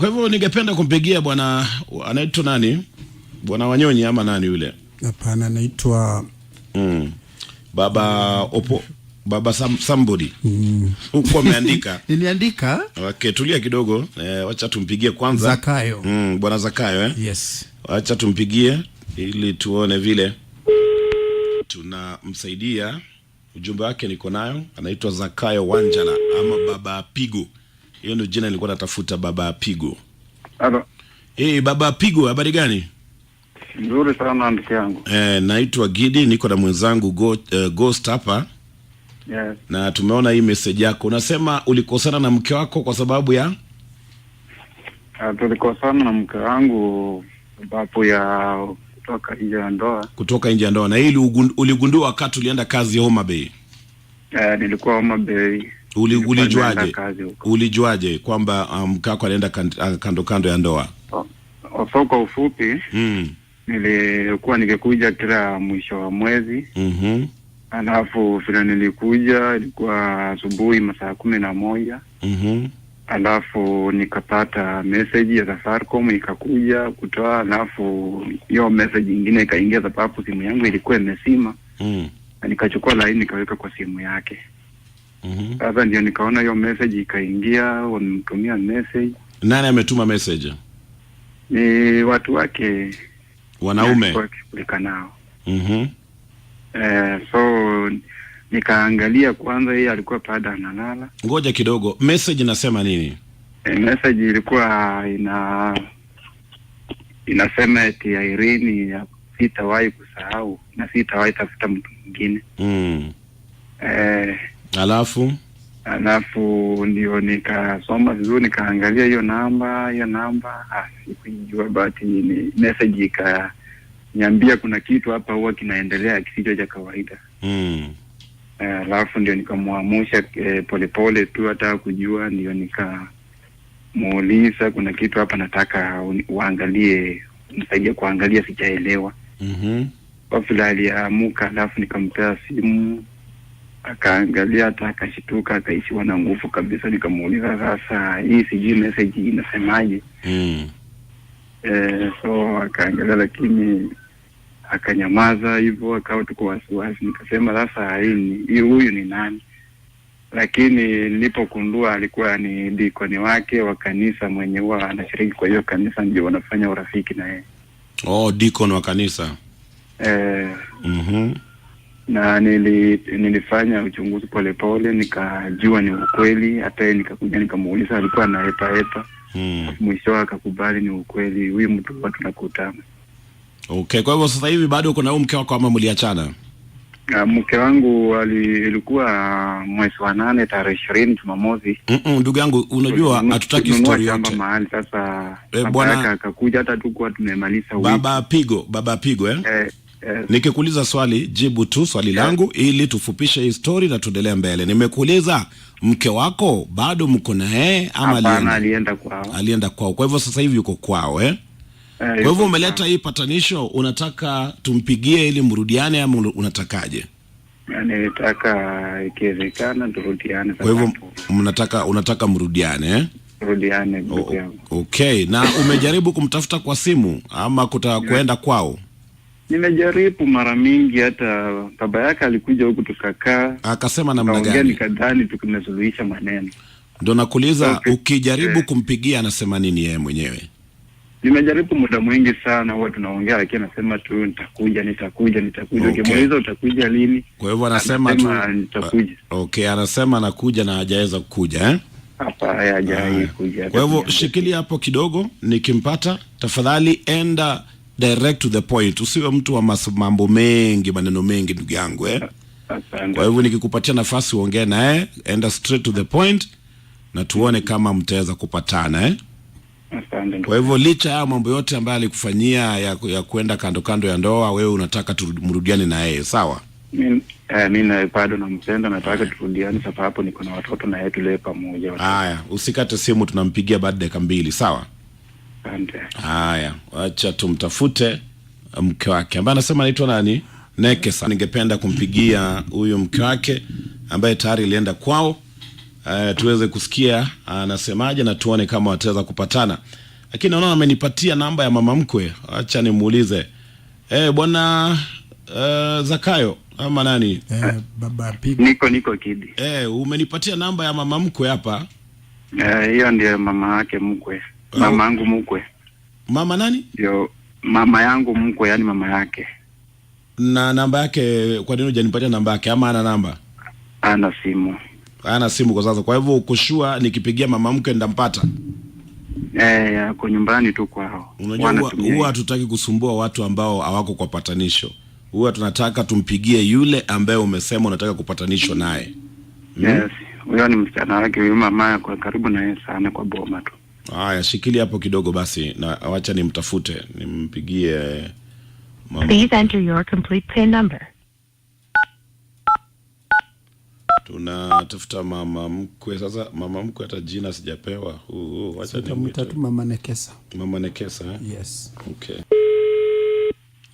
Kwa hivyo ningependa kumpigia bwana anaitwa nani? Bwana Wanyonyi ama nani yule? Hapana, anaitwa Baba somebody. Huko ameandika. Niliandika. Okay, tulia kidogo. Wacha tumpigie kwanza. Zakayo. Bwana Zakayo Yes. Wacha tumpigie ili tuone vile tunamsaidia. Ujumbe wake niko nayo. Anaitwa Zakayo Wanjala ama Baba Pigo. Hiyo ndio jina nilikuwa natafuta, Baba Pigo. Halo. Baba Pigo, habari gani? Nzuri sana ndugu yangu. Naitwa Gidi, niko na mwenzangu Ghost hapa. Yes. Na tumeona hii message yako. Unasema ulikosana na mke wako kwa sababu ya? Tulikosana na mke wangu sababu ya kutoka nje ya ndoa. Kutoka nje ya ndoa. Na hili uligundua wakati ulienda kazi ya Homa Bay? Nilikuwa Homa Bay. Ulijuaje kwamba mke wako alienda kando ya ndoa? Kwa ufupi, nilikuwa nikikuja kila mwisho wa mwezi. Alafu vile nilikuja ilikuwa asubuhi masaa 11. Alafu nikapata message ya Safaricom ikakuja kutoa, alafu hiyo message nyingine ikaingia sababu simu yangu ilikuwa imesima. Na nikachukua line nikaweka kwa simu yake. Sasa ndio nikaona hiyo message ikaingia, wamemtumia message. Nani ametuma message? Ni watu wake, wanaume kulika nao. So nikaangalia kwanza, yeye alikuwa pada analala. Ngoja kidogo, message inasema nini? Message ilikuwa inasema eti Irene ya sitawahi kusahau na sitawahi tafuta mtu mwingine. Alafu ndio nikasoma vizuri, nikaangalia hiyo namba sikujua, bahati ni message ikaniambia kuna kitu hapa huwa kinaendelea kisicho cha kawaida. Alafu ndio nikamwamusha polepole tu hata kujua, ndio nikamuuliza kuna kitu hapa nataka uangalie, nisaidie kuangalia, sijaelewa. Kwa vile aliamuka, alafu nikampea simu, akaangalia hata akashituka, akaishiwa na nguvu kabisa. Nikamuuliza sasa hii sijui message inasemaje? So akaangalia lakini akanyamaza hivyo, akawa tuko wasiwasi. Nikasema sasa hii huyu ni nani? Lakini nilipokundua alikuwa ni dikoni wake wa kanisa mwenye huwa anashiriki kwa hiyo kanisa, ndio wanafanya urafiki na yeye. Dikoni wa kanisa. Na nilifanya uchunguzi polepole, nikajua ni ukweli. Hata yeye nikakuja nikamuuliza, alikuwa anaepa. Mwisho akakubali ni ukweli, huyu mtu huwa tunakutana. Okay, kwa hivyo sasa hivi bado uko na huyo mke wako ama mliachana? Mke wangu ilikuwa mwezi wa 8 tarehe 20 Jumamosi. Ndugu yangu, unajua hatutaki story yote. Mahali sasa bwana akakuja, hata tukua tumemaliza wiki. Baba Pigo nikikuuliza swali, jibu tu swali langu ili tufupishe hii story na tuendelee mbele. Nimekuuliza mke wako bado mko na yeye ama alienda kwao? Alienda kwao. Kwa hivyo sasa hivi yuko kwao Kwa hivyo umeleta hii patanisho, unataka tumpigie ili mrudiane ama unatakaje? Nataka ikiwezekana turudiane. Kwa hivyo unataka mrudiane Rudiane ndugu yangu. Okay, na umejaribu kumtafuta kwa simu ama kuenda kwao? Nimejaribu mara mingi, hata baba yake alikuja huku tukakaa. Akasema namna gani? Nikadhani tukimesuluhisha maneno. Ndio nakuuliza, ukijaribu kumpigia anasema nini yeye mwenyewe? Nimejaribu muda mwingi sana, huwa tunaongea lakini anasema tu nitakuja. Ukimuuliza utakuja lini? Kwa hivyo anasema tu nitakuja. Okay, anasema anakuja na hajaweza kuja Hapa hajawahi kuja. Kwa hivyo shikilia hapo kidogo, nikimpata tafadhali enda direct to the point. Usiwe mtu wa mambo mengi, maneno mengi ndugu yangu Kwa hivyo nikikupatia nafasi uongee naye, enda straight to the point na tuone kama mtaweza kupatana Kwa hivyo licha ya mambo yote ambayo alikufanyia ya kwenda kando ya ndoa, wewe unataka tumrudiane na yeye, sawa? Mimi bado nampenda, nataka turudiane sababu niko na watoto na yeye tulee pamoja. Haya, usikate simu, tunampigia baada dakika 2, sawa? Asante. Haya, acha tumtafute mke wake ambaye anasema anaitwa nani? Nekesa. Ningependa kumpigia huyu mke wake ambaye tayari alienda kwao tuweze kusikia anasemaje na tuone kama wataweza kupatana. Lakini naona amenipatia namba ya mama mkwe. Acha nimuulize. Bwana Zakayo ama nani? Baba Pigo. Niko Kidi. Umenipatia namba ya mama mkwe hapa? Hiyo ndiye mama yake mkwe. Mama yangu mkwe. Mama nani? Ndio mama yangu mkwe, yani mama yake. Na namba yake, kwa nini hujanipatia namba yake ama ana namba? Ana simu. Ana simu kwa sasa. Kwa hivyo ukushua nikipigia mama mkwe ndampata? Kwa nyumbani tu kwao. Unajua huwa hatutaki kusumbua watu ambao hawako kwa patanisho. Huwa tunataka tumpigie yule ambaye umesema unataka kupatanishwa naye. Yes, huyo ni msichana wake, huyo mama yako karibu na yeye sana kwa boma tu. Haya, shikilia hapo kidogo basi na acha nimtafute, nimpigie mama. Please enter your complete PIN number. Tunatafuta mama mkwe. Sasa mama mkwe hata jina sijapewa. Acha nimuite tu Mama Nekesa. Mama Nekesa, Yes. Okay.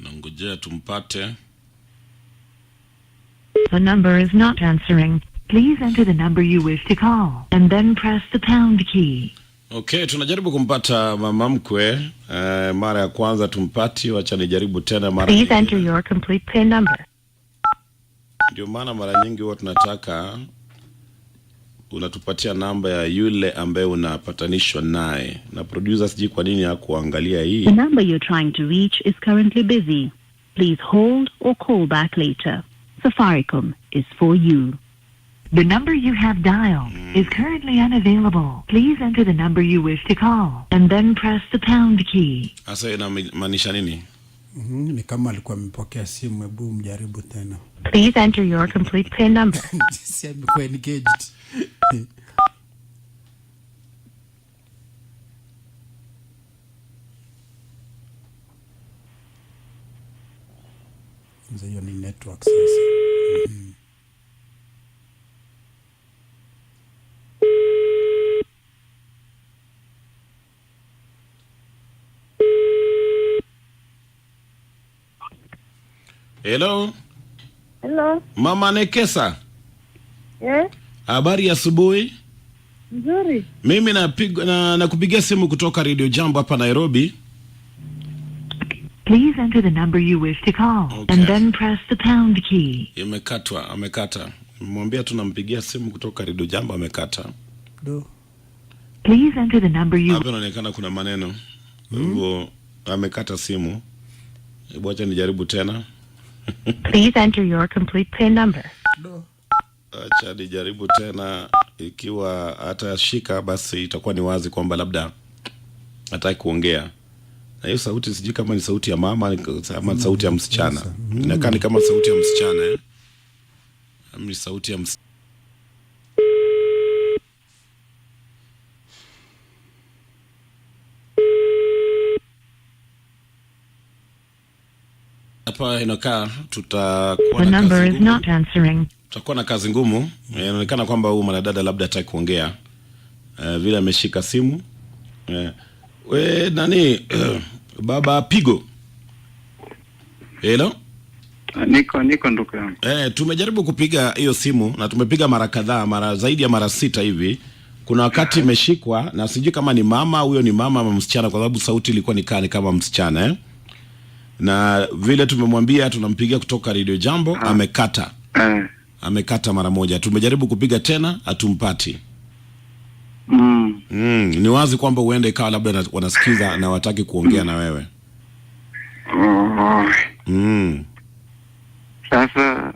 Nangojea tumpate. The number is not answering. Please enter the number you wish to call and then press the pound key. Okay, tunajaribu kumpata mama mkwe. Mara ya kwanza tumpati, wacha nijaribu tena mara. Please enter your complete PIN number. Ndio maana mara nyingi huwa tunataka unatupatia namba ya yule ambaye unapatanishwa naye. Na producer siji kwa nini hakuangalia hii. The number you're trying to reach is currently busy. Please hold or call back later. Safaricom is for you. The number you have dialed is currently unavailable. Please enter the number you wish to call and then press the pound key. Asa inamaanisha nini? Ni kama alikuwa amepokea simu, hebu mjaribu tena. Please enter your complete PIN number. Si amekuwa engaged. Hiyo ni network sasa. Hello. Hello. Mama Nekesa. Yes. Habari ya asubuhi. Nzuri. Mimi nakupigia simu kutoka Radio Jambo hapa Nairobi. Please enter the number you wish to call and then press the pound key. Amekata. Mwambia tunampigia simu kutoka Radio Jambo, amekata. Please enter the number you. Hapa inaonekana kuna maneno. Hivyo amekata simu. Hebu acha nijaribu tena. Please enter your complete PIN number. Acha nijaribu tena, ikiwa atashika basi itakuwa ni wazi kwamba labda hataki kuongea. Na hiyo sauti sijui kama ni sauti ya mama ama sauti ya msichana. Inakaa ni kama sauti ya msichana Ni sauti ya msichana. Hapa inakaa tutakuwa na number is not answering. Tutakuwa na kazi ngumu. Inaonekana kwamba huyu mwanadada labda hataki kuongea. Vile ameshika simu. We nani Baba Pigo. Hello? Niko ndugu yangu. Tumejaribu kupiga hiyo simu na tumepiga mara kadhaa, mara zaidi ya mara 6 hivi. Kuna wakati imeshikwa na sijui kama ni mama, huyo ni mama ama msichana, kwa sababu sauti ilikuwa ni kama msichana Na vile tumemwambia tunampigia kutoka Radio Jambo, amekata. Amekata mara moja. Tumejaribu kupiga tena, hatumpati. Ni wazi kwamba uende ikawa labda wanasikiza na wataki kuongea na wewe. Sasa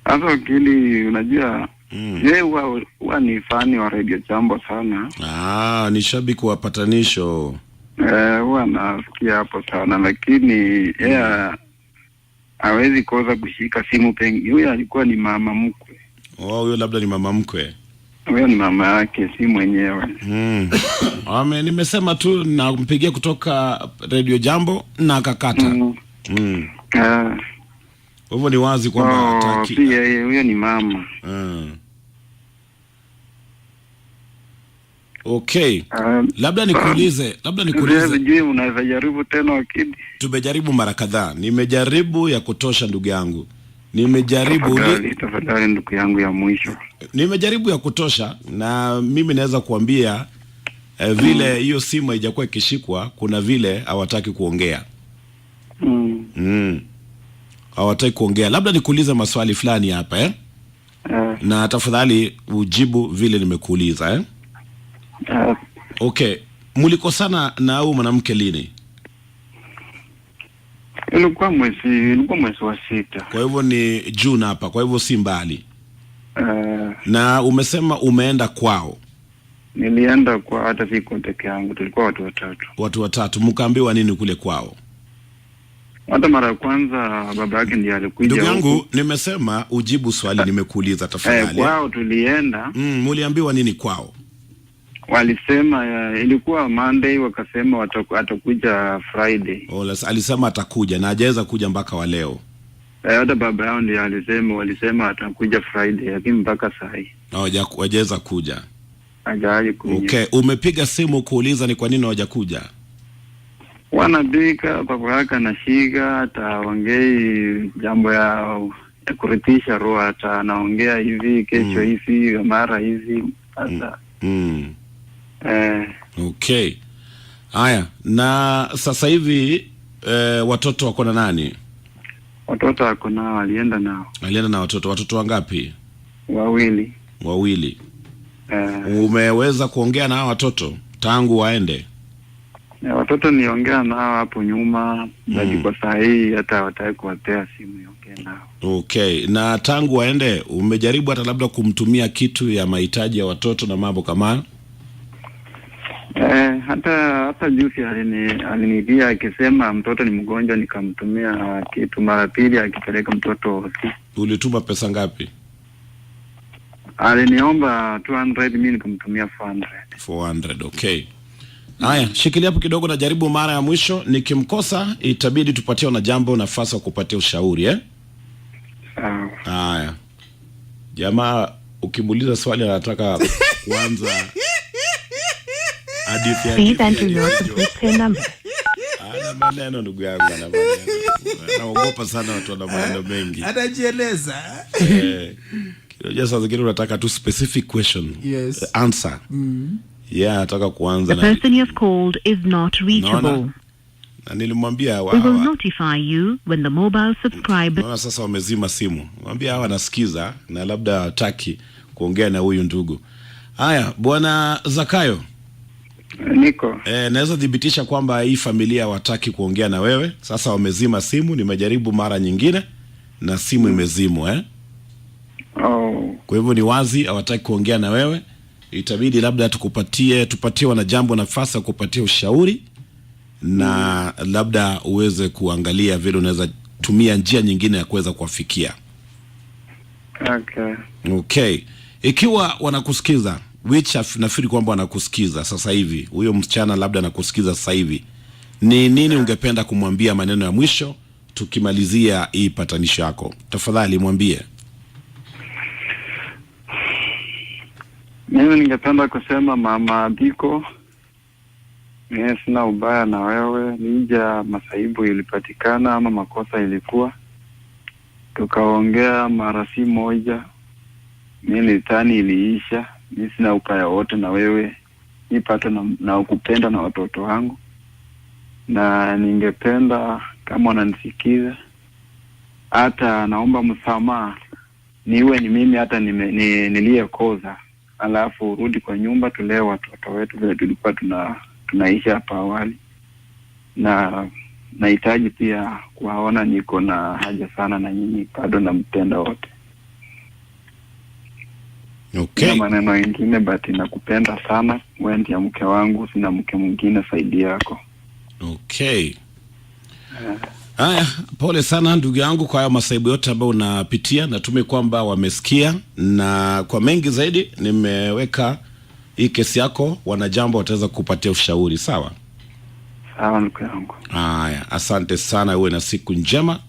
sasa ukili unajua yeye huwa ni fani wa Radio Jambo sana. Ni shabiki wa patanisho. Huwa nasikia hapo sana, lakini yeye hawezi kosa kushika simu pengi. Huyo alikuwa ni mama mkwe. Huyo labda ni mama mkwe. Huyo ni mama yake, si mwenyewe. Nimesema tu nampigia kutoka Radio Jambo na akakata. Hivyo ni wazi kwamba hataki. Pia huyo ni mama. Okay. Labda nikuulize. Sijui unaweza jaribu tena wakidi. Tumejaribu mara kadhaa. Nimejaribu ya kutosha ndugu yangu. Nimejaribu tafadhali ndugu yangu ya mwisho. Nimejaribu ya kutosha, na mimi naweza kuambia vile hiyo simu haijakuwa ikishikwa, kuna vile hawataki kuongea. Hawataki kuongea. Labda nikuulize maswali fulani hapa na tafadhali ujibu vile nimekuuliza Okay, mlikosana na au mwanamke lini? Ilikuwa mwezi wa 6. Kwa hivyo ni June hapa, kwa hivyo si mbali. Na umesema umeenda kwao? Nilienda kwa, hata siku peke yangu, tulikuwa watu watatu. Watu watatu, mkaambiwa nini kule kwao? Hata mara ya kwanza baba yake ndiye alikuja. Ndugu yangu, nimesema ujibu swali nimekuuliza tafadhali. Kwao tulienda. Muliambiwa nini kwao? Walisema ilikuwa Monday, wakasema atakuja Friday. Alisema atakuja na hajaweza kuja mpaka wa leo. Hata baba yao ndiye walisema atakuja Friday, lakini mpaka saa hii hajaweza kuja. Hajaje kuja. Okay, umepiga simu kuuliza ni kwa nini hawajakuja? Wanabika baba yake anashika, hata ongei jambo ya kuridhisha roho, hata anaongea hivi kesho hivi mara hivi sasa. Okay. Haya, na sasa hivi watoto wako na nani? Watoto wako nao, alienda na watoto wangapi? Wawili. Umeweza kuongea na hao watoto tangu waende? Watoto niongea nao hapo nyuma, bali kwa saa hii hata hawataka kuwapea simu niongee nao. Okay, na tangu waende umejaribu hata labda kumtumia kitu ya mahitaji ya watoto na mambo kama? Hata juzi aliniambia akisema mtoto ni mgonjwa, nikamtumia kitu mara pili akipeleka mtoto hospitali. Ulituma pesa ngapi? Aliniomba 200, mimi nikamtumia 400. Okay. Haya, shikilia hapo kidogo na jaribu mara ya mwisho. Nikimkosa itabidi tupatie na jambo nafasi ya kupatia ushauri Haya. Jamaa ukimuuliza swali anataka kuanza hadithi yake. Ana maneno ndugu yangu, ana maneno. Naogopa sana watu wana maneno mengi. Atajieleza. Kile sasa zingine unataka tu specific question. Yes. Answer. Nataka kuanza na the person you have called is not reachable. Na nilimwambia we will notify you when the mobile subscriber. Sasa wamezima simu. Mwambia hawa nasikiza na labda hataki kuongea na huyu ndugu. Haya, Bwana Zakayo. Niko. Naweza dhibitisha kwamba hii familia hawataki kuongea na wewe. Sasa wamezima simu, nimejaribu mara nyingine na simu imezimwa Kwa hivyo ni wazi hawataki kuongea na wewe. Itabidi labda tupatie wana jambo nafasi ya kupatia ushauri na labda uweze kuangalia vile unaweza tumia njia nyingine ya kuweza kuwafikia. Okay. Ikiwa wanakusikiza, which nafikiri kwamba wanakusikiza sasa hivi, huyo msichana labda anakusikiza sasa hivi, ni nini ungependa kumwambia maneno ya mwisho tukimalizia hii patanisho yako? Tafadhali mwambie. Mimi ningependa kusema Mama Biko, mimi sina ubaya na wewe, nija masaibu ilipatikana ama makosa ilikuwa, tukaongea mara si moja, mimi tani iliisha, mimi sina ubaya wote na wewe, nipata na ukupenda na watoto wangu, na ningependa kama unanisikiza, hata naomba msamaha, niwe ni mimi hata niliyekoza, alafu rudi kwa nyumba tulee watoto wetu vile tulikuwa tunaishi hapa awali, na nahitaji pia kuwaona, niko na haja sana na nyinyi, bado nampenda wote. Okay. Na maneno mengine but nakupenda sana, wewe ndiye mke wangu, sina mke mwingine zaidi yako. Okay. Haya, pole sana ndugu yangu kwa hayo masaibu yote ambayo unapitia. Natumai kwamba wamesikia, na kwa mengi zaidi nimeweka hii kesi yako, wanajambo wataweza kupatia ushauri. Sawa? Sawa ndugu yangu. Haya, asante sana, uwe na siku njema.